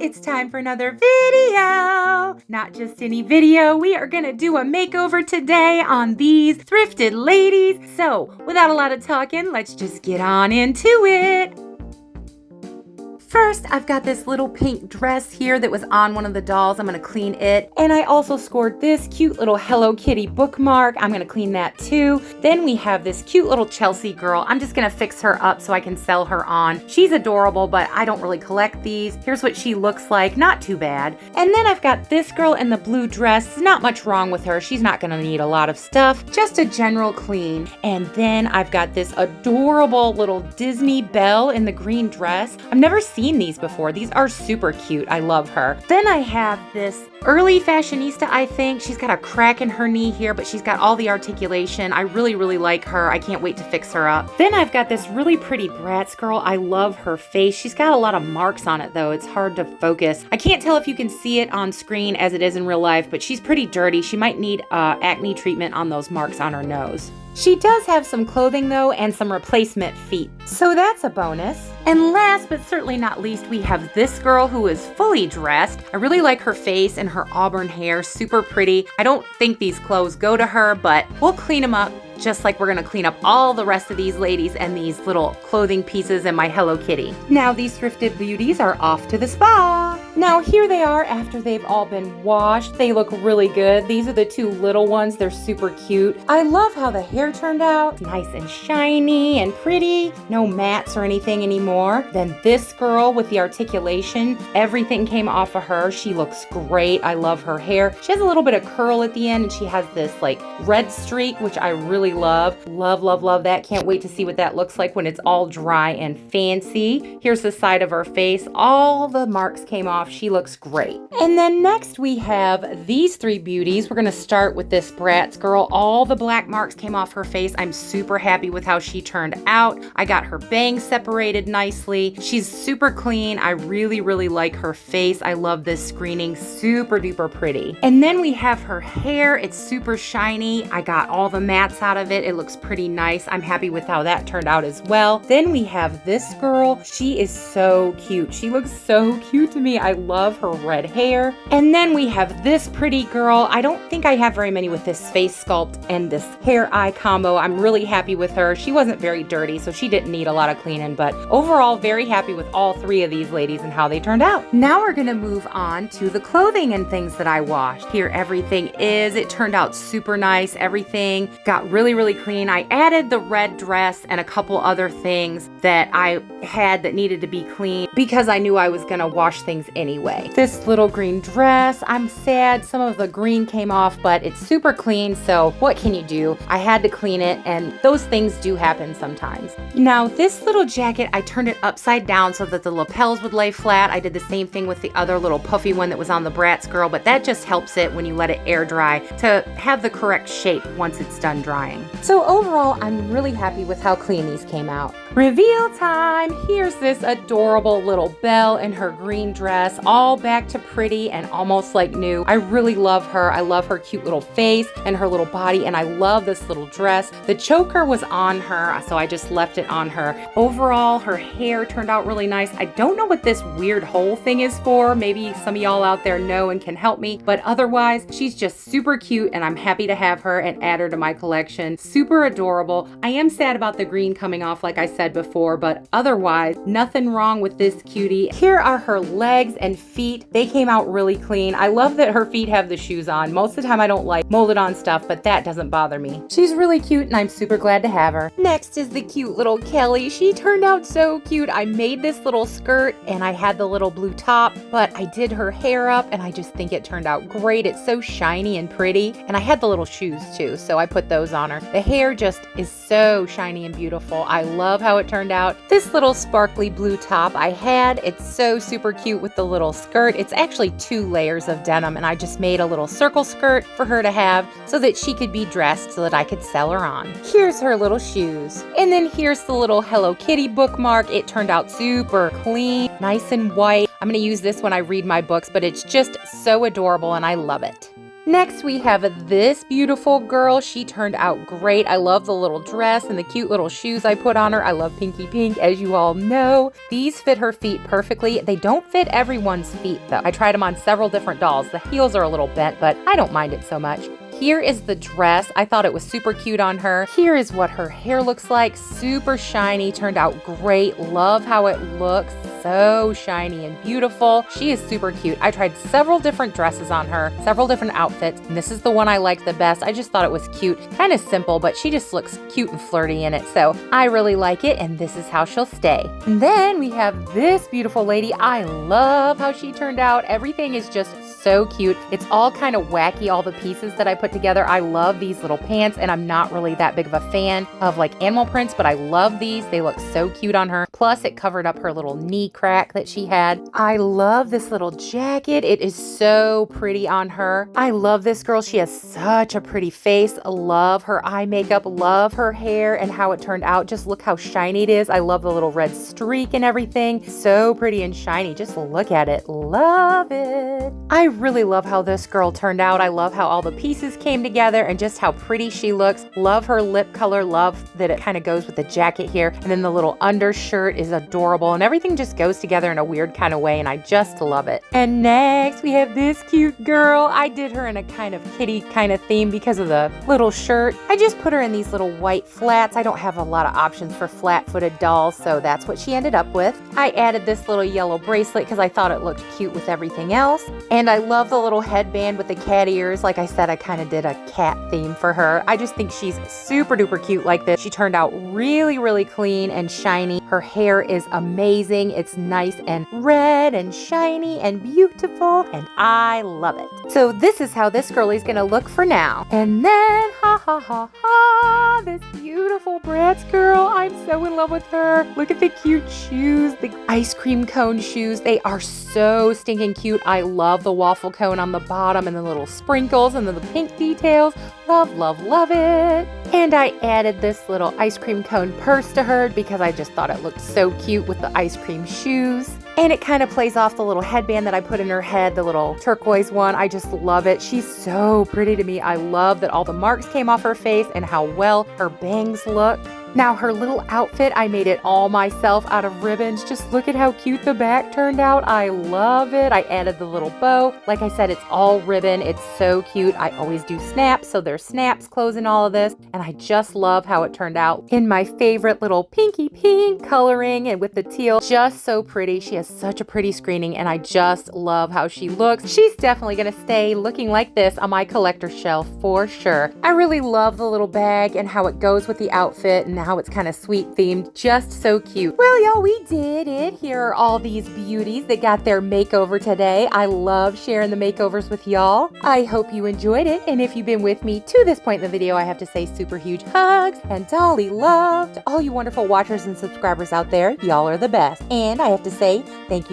it's time for another video. Not just any video, we are gonna do a makeover today on these thrifted ladies. So without a lot of talking, let's just get on into it. First, I've got this little pink dress here that was on one of the dolls. I'm gonna clean it. And I also scored this cute little Hello Kitty bookmark. I'm gonna clean that too. Then we have this cute little Chelsea girl. I'm just gonna fix her up so I can sell her on. She's adorable, but I don't really collect these. Here's what she looks like, not too bad. And then I've got this girl in the blue dress. Not much wrong with her. She's not gonna need a lot of stuff, just a general clean. And then I've got this adorable little Disney Belle in the green dress. I've never seen these before. These are super cute. I love her. Then I have this early fashionista, I think. She's got a crack in her knee here, but she's got all the articulation. I really like her. I can't wait to fix her up. Then I've got this really pretty Bratz girl. I love her face. She's got a lot of marks on it though. It's hard to focus. I can't tell if you can see it on screen as it is in real life, but she's pretty dirty. She might need acne treatment on those marks on her nose. She does have some clothing though and some replacement feet, so that's a bonus. And last but certainly not least, we have this girl who is fully dressed. I really like her face and her auburn hair, super pretty. I don't think these clothes go to her, but we'll clean them up just like we're gonna clean up all the rest of these ladies and these little clothing pieces and my Hello Kitty. Now these thrifted beauties are off to the spa. Now here they are after they've all been washed. They look really good. These are the two little ones. They're super cute. I love how the hair turned out. Nice and shiny and pretty. No mats or anything anymore. Then this girl with the articulation, everything came off of her. She looks great. I love her hair. She has a little bit of curl at the end and she has this like red streak, which I really love. Love that. Can't wait to see what that looks like when it's all dry and fancy. Here's the side of her face. All the marks came off. She looks great. And then next we have these three beauties. We're gonna start with this Bratz girl. All the black marks came off her face. I'm super happy with how she turned out. I got her bangs separated nicely. She's super clean. I really like her face. I love this screening. Super duper pretty. And then we have her hair. It's super shiny. I got all the mats out of it. It looks pretty nice. I'm happy with how that turned out as well. Then we have this girl. She is so cute. She looks so cute to me. I love her red hair. And then we have this pretty girl. I don't think I have very many with this face sculpt and this hair eye combo. I'm really happy with her. She wasn't very dirty, so she didn't need a lot of cleaning, but overall very happy with all three of these ladies and how they turned out. Now we're gonna move on to the clothing and things that I washed. Here everything is. It turned out super nice. Everything got really clean. I added the red dress and a couple other things that I had that needed to be clean because I knew I was gonna wash things anyway. This little green dress, I'm sad some of the green came off, but it's super clean, so what can you do? I had to clean it, and those things do happen sometimes. Now this little jacket, I turned it upside down so that the lapels would lay flat. I did the same thing with the other little puffy one that was on the Bratz girl, but that just helps it when you let it air dry to have the correct shape once it's done drying. So overall, I'm really happy with how clean these came out. Reveal time! Here's this adorable little Belle in her green dress, all back to pretty and almost like new. I really love her. I love her cute little face and her little body, and I love this little dress. The choker was on her, so I just left it on her. Overall, her hair turned out really nice. I don't know what this weird hole thing is for. Maybe some of y'all out there know and can help me, but otherwise, she's just super cute, and I'm happy to have her and add her to my collection. Super adorable. I am sad about the green coming off, like I said before, but otherwise, nothing wrong with this cutie. Here are her legs and feet. They came out really clean. I love that her feet have the shoes on. Most of the time I don't like molded on stuff, but that doesn't bother me. She's really cute and I'm super glad to have her. Next is the cute little Kelly. She turned out so cute. I made this little skirt and I had the little blue top, but I did her hair up and I just think it turned out great. It's so shiny and pretty, and I had the little shoes too, so I put those on her. The hair just is so shiny and beautiful. I love how it turned out. This little sparkly blue top I had, it's so super cute with the little skirt. It's actually 2 layers of denim, and I just made a little circle skirt for her to have so that she could be dressed so that I could sell her on. Here's her little shoes. And then here's the little Hello Kitty bookmark. It turned out super clean, nice and white. I'm going to use this when I read my books, but it's just so adorable and I love it. Next, we have this beautiful girl. She turned out great. I love the little dress and the cute little shoes I put on her. I love pinky pink, as you all know. These fit her feet perfectly. They don't fit everyone's feet, though. I tried them on several different dolls. The heels are a little bent, but I don't mind it so much. Here is the dress. I thought it was super cute on her. Here is what her hair looks like. Super shiny, turned out great. Love how it looks. So shiny and beautiful. She is super cute. I tried several different dresses on her, several different outfits, and this is the one I like the best. I just thought it was cute. Kind of simple, but she just looks cute and flirty in it, so I really like it, and this is how she'll stay. And then we have this beautiful lady. I love how she turned out. Everything is just so cute. It's all kind of wacky, all the pieces that I put together. I love these little pants, and I'm not really that big of a fan of like animal prints, but I love these. They look so cute on her. Plus, it covered up her little knee crack that she had. I love this little jacket. It is so pretty on her. I love this girl. She has such a pretty face. Love her eye makeup. Love her hair and how it turned out. Just look how shiny it is. I love the little red streak and everything. So pretty and shiny. Just look at it. Love it. I really love how this girl turned out. I love how all the pieces came together and just how pretty she looks. Love her lip color. Love that it kind of goes with the jacket here. And then the little undershirt is adorable and everything just goes together in a weird kind of way and I just love it. And next we have this cute girl. I did her in a kind of kitty kind of theme because of the little shirt. I just put her in these little white flats. I don't have a lot of options for flat-footed dolls, so that's what she ended up with. I added this little yellow bracelet because I thought it looked cute with everything else. And I love the little headband with the cat ears. Like I said, I kind of did a cat theme for her. I just think she's super duper cute like this. She turned out really, really clean and shiny. Her hair is amazing. It's nice and red and shiny and beautiful, and I love it. So this is how this girlie's gonna look for now. And then, ha ha ha ha, this beautiful Bratz girl. I'm so in love with her. Look at the cute shoes, the ice cream cone shoes. They are so stinking cute. I love the waffle cone on the bottom and the little sprinkles and then the pink details. Love, love, love it. And I added this little ice cream cone purse to her because I just thought it looked so cute with the ice cream shoes. And it kind of plays off the little headband that I put in her head, the little turquoise one. I just love it. She's so pretty to me. I love that all the marks came off her face and how well her bangs look. Now her little outfit, I made it all myself out of ribbons. Just look at how cute the back turned out. I love it. I added the little bow. Like I said, it's all ribbon. It's so cute. I always do snaps, so there's snaps closing all of this. And I just love how it turned out in my favorite little pinky pink coloring and with the teal. Just so pretty. She has such a pretty screening and I just love how she looks. She's definitely gonna stay looking like this on my collector shelf for sure. I really love the little bag and how it goes with the outfit and how it's kind of sweet themed. Just so cute. Well, y'all, we did it. Here are all these beauties that got their makeover today. I love sharing the makeovers with y'all. I hope you enjoyed it. And if you've been with me to this point in the video, I have to say super huge hugs and Dolly love to all you wonderful watchers and subscribers out there. Y'all are the best. And I have to say thank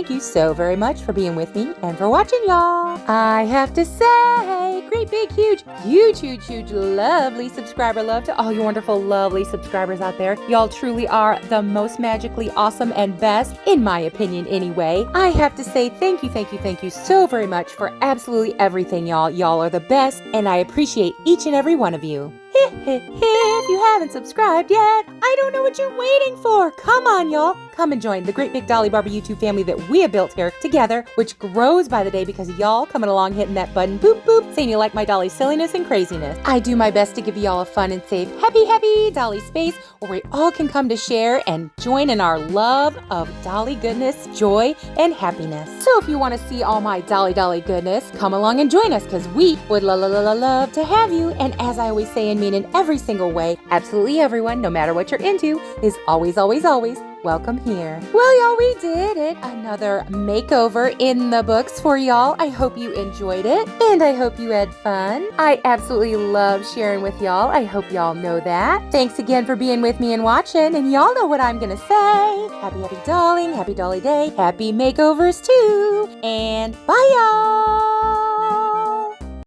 you so very much for being with me and for watching, y'all. I have to say great big huge lovely subscriber love to all you wonderful lovely subscribers out there. Y'all truly are the most magically awesome and best, in my opinion anyway. I have to say thank you so very much for absolutely everything, y'all. Y'all are the best, and I appreciate each and every one of you. If you haven't subscribed yet, I don't know what you're waiting for. Come on, y'all. Come and join the Great Big Dolly Barbie YouTube family that we have built here together, which grows by the day because of y'all coming along, hitting that button, boop, boop, saying you like my Dolly silliness and craziness. I do my best to give y'all a fun and safe, happy Dolly space where we all can come to share and join in our love of Dolly goodness, joy, and happiness. So if you want to see all my Dolly goodness, come along and join us because we would love to have you. And as I always say and mean in every single way, absolutely everyone, no matter what you're into, is always welcome here. Well, y'all, we did it. Another makeover in the books for y'all. I hope you enjoyed it, and I hope you had fun. I absolutely love sharing with y'all. I hope y'all know that. Thanks again for being with me and watching, and y'all know what I'm gonna say. Happy dolling, happy Dolly Day, happy makeovers too, and bye, y'all.